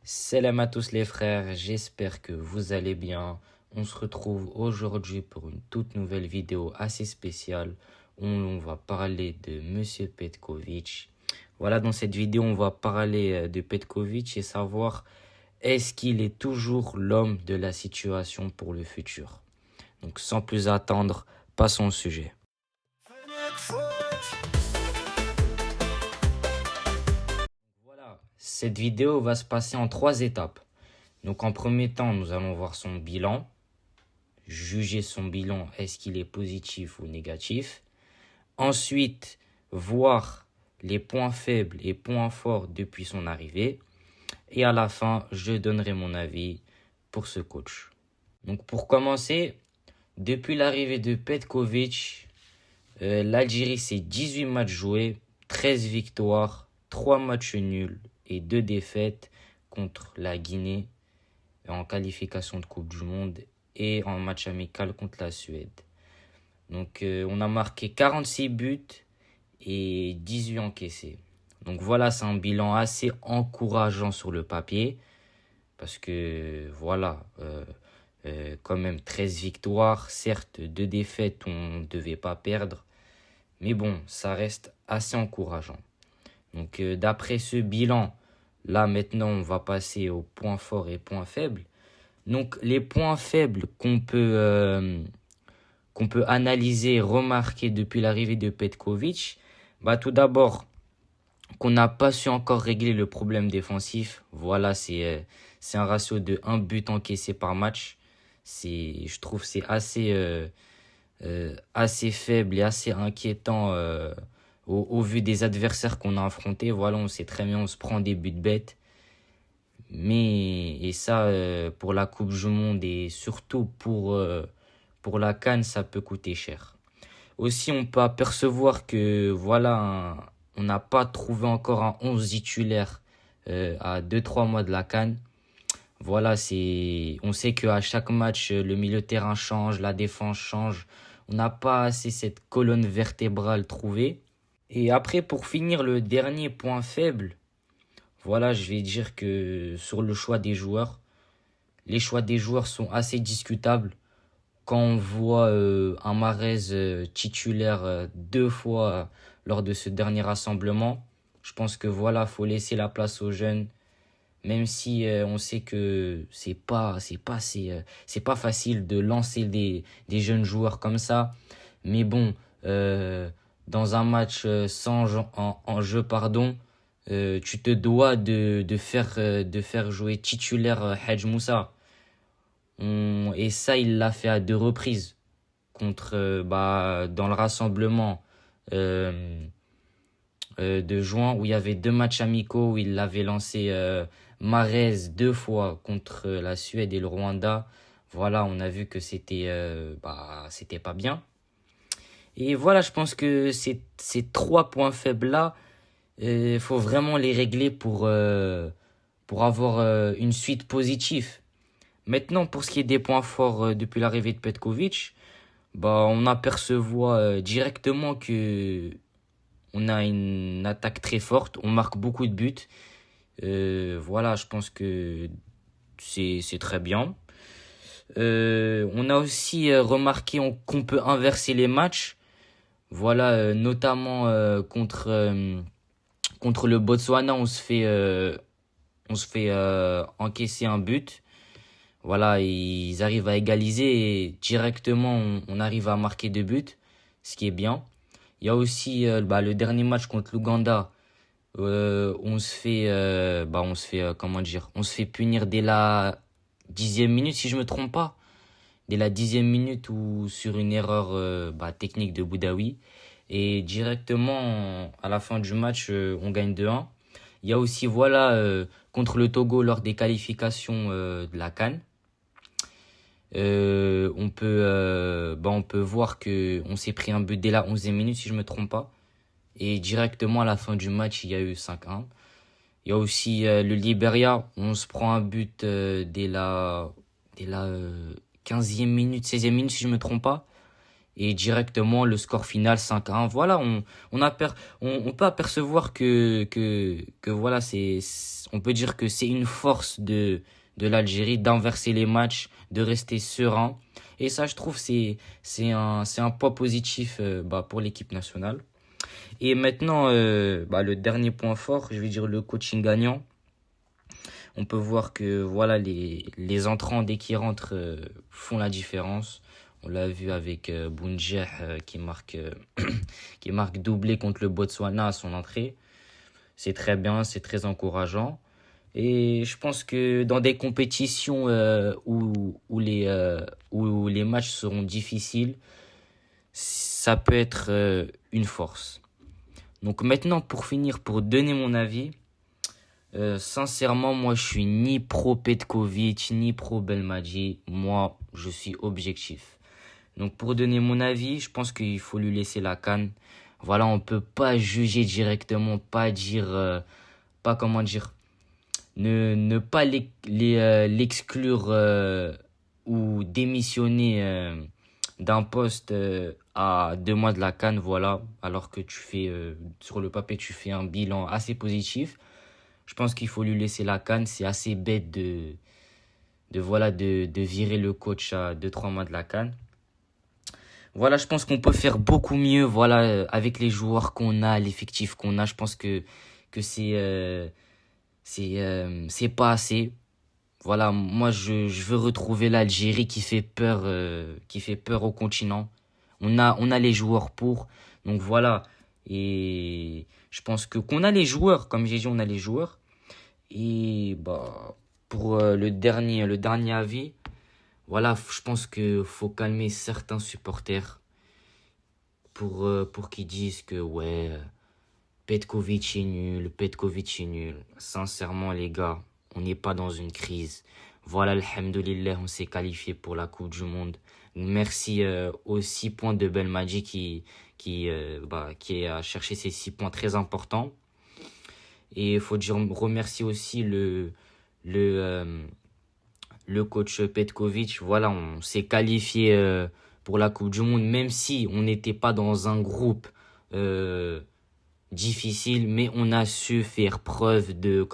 Salam à tous les frères, j'espère que vous allez bien. On se retrouve aujourd'hui pour une toute nouvelle vidéo assez spéciale où on va parler de Monsieur Petkovic. Voilà, dans cette vidéo, on va parler de Petkovic et savoir est-ce qu'il est toujours l'homme de la situation pour le futur. Donc sans plus attendre, passons au sujet. Voilà, cette vidéo va se passer en 3 étapes. Donc en premier temps, nous allons voir son bilan, juger son bilan, est-ce qu'il est positif ou négatif. Ensuite, voir les points faibles et points forts depuis son arrivée. Et à la fin, je donnerai mon avis pour ce coach. Donc pour commencer, depuis l'arrivée de Petkovic, l'Algérie c'est 18 matchs joués, 13 victoires, 3 matchs nuls et 2 défaites contre la Guinée en qualification de Coupe du Monde et en match amical contre la Suède. Donc on a marqué 46 buts et 18 encaissés. Donc voilà, c'est un bilan assez encourageant sur le papier parce que voilà, quand même 13 victoires, certes 2 défaites on ne devait pas perdre, mais bon, ça reste assez encourageant. Donc d'après ce bilan, là maintenant on va passer aux points forts et points faibles. Donc les points faibles qu'on peut analyser et remarquer depuis l'arrivée de Petkovic, bah tout d'abord qu'on n'a pas su encore régler le problème défensif. Voilà, c'est un ratio de 1 but encaissé par match. Je trouve c'est assez faible et assez inquiétant au vu des adversaires qu'on a affrontés. Voilà, on sait très bien, on se prend des buts bêtes. Et ça, pour la Coupe du Monde et surtout pour la CAN, ça peut coûter cher. Aussi, on peut apercevoir que voilà, on n'a pas trouvé encore un 11 titulaire à 2-3 mois de la CAN. Voilà, on sait qu'à chaque match, le milieu de terrain change, la défense change. On n'a pas assez cette colonne vertébrale trouvée. Et après, pour finir, le dernier point faible, voilà, je vais dire que sur le choix des joueurs, les choix des joueurs sont assez discutables. Quand on voit un Mahrez titulaire 2 fois lors de ce dernier rassemblement, je pense que voilà, faut laisser la place aux jeunes, même si on sait que c'est pas facile de lancer des jeunes joueurs comme ça. Mais bon, dans un match en jeu, pardon, tu te dois de faire jouer titulaire Hadj Moussa. Et ça, il l'a fait à 2 reprises dans le rassemblement de juin où il y avait 2 matchs amicaux où il avait lancé Mahrez 2 fois contre la Suède et le Rwanda. Voilà, on a vu que c'était pas bien. Et voilà, je pense que ces 3 points faibles là, il faut vraiment les régler pour avoir une suite positive. Maintenant, pour ce qui est des points forts depuis l'arrivée de Petkovic, bah, on aperçoit directement que on a une attaque très forte, on marque beaucoup de buts. Voilà, je pense que c'est très bien. On a aussi remarqué qu'on peut inverser les matchs. Voilà, notamment contre le Botswana, on se fait encaisser un but. Voilà, ils arrivent à égaliser et directement on arrive à marquer 2 buts, ce qui est bien. Il y a aussi le dernier match contre l'Ouganda. On se fait punir dès la 10e minute si je me trompe pas. Dès la 10e minute ou sur une erreur technique de Boudaoui. Et directement à la fin du match, on gagne 2-1. Il y a aussi voilà contre le Togo lors des qualifications de la CAN. On peut voir que on s'est pris un but dès la 11e minute si je me trompe pas. Et directement à la fin du match, il y a eu 5-1. Il y a aussi le Liberia, on se prend un but dès la 15e minute, 16e minute si je me trompe pas. et directement le score final 5-1. Voilà, on peut apercevoir que voilà, on peut dire que c'est une force de l'Algérie d'inverser les matchs, de rester serein. Et ça, je trouve, c'est un point positif pour l'équipe nationale. Et maintenant, le dernier point fort, je vais dire le coaching gagnant. On peut voir que voilà les entrants dès qu'ils rentrent font la différence. On l'a vu avec Bounjeh qui marque doublé contre le Botswana à son entrée. C'est très bien, c'est très encourageant. Et je pense que dans des compétitions où les matchs seront difficiles, ça peut être une force. Donc maintenant, pour finir, pour donner mon avis, sincèrement, moi, je suis ni pro Petkovic, ni pro Belmadi. Moi, je suis objectif. Donc, pour donner mon avis, je pense qu'il faut lui laisser la CAN. Voilà, on peut pas juger directement, pas dire, pas comment dire, ne pas l'exclure ou démissionner d'un poste à 2 mois de la CAN, voilà, alors que sur le papier, tu fais un bilan assez positif. Je pense qu'il faut lui laisser la CAN. C'est assez bête de virer le coach à 2-3 mois de la CAN. Voilà, je pense qu'on peut faire beaucoup mieux, voilà, avec les joueurs qu'on a, l'effectif qu'on a. Je pense que c'est pas assez. Voilà, moi, je veux retrouver l'Algérie qui fait peur au continent. On a les joueurs pour. Donc voilà. Et je pense qu'on a les joueurs, comme j'ai dit, on a les joueurs. Et pour le dernier avis, voilà, je pense que faut calmer certains supporters pour qu'ils disent que ouais, Petkovic est nul, Petkovic est nul. Sincèrement, les gars, on n'est pas dans une crise. Voilà, alhamdoulilah, on s'est qualifié pour la Coupe du Monde. Merci aux 6 points de Belmadi qui a cherché ces 6 points très importants. Et il faut dire, remercier aussi le coach Petkovic. Voilà, on s'est qualifié pour la Coupe du Monde, même si on n'était pas dans un groupe difficile, mais on a su faire preuve de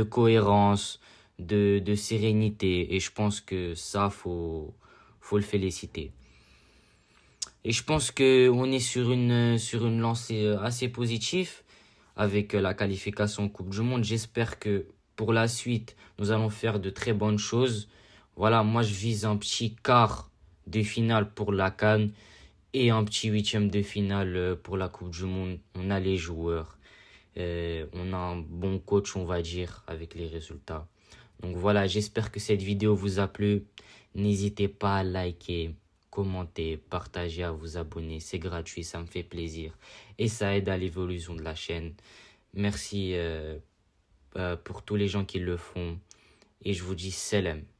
cohérence, de sérénité. Et je pense que ça, faut le féliciter. Et je pense qu'on est sur une lancée assez positive avec la qualification Coupe du Monde. J'espère que pour la suite, nous allons faire de très bonnes choses. Voilà, moi je vise un petit quart de finale pour la CAN et un petit 8e de finale pour la Coupe du Monde. On a les joueurs, on a un bon coach, on va dire, avec les résultats. Donc voilà, j'espère que cette vidéo vous a plu. N'hésitez pas à liker, commenter, partager, à vous abonner. C'est gratuit, ça me fait plaisir. Et ça aide à l'évolution de la chaîne. Merci pour tous les gens qui le font. Et je vous dis salam.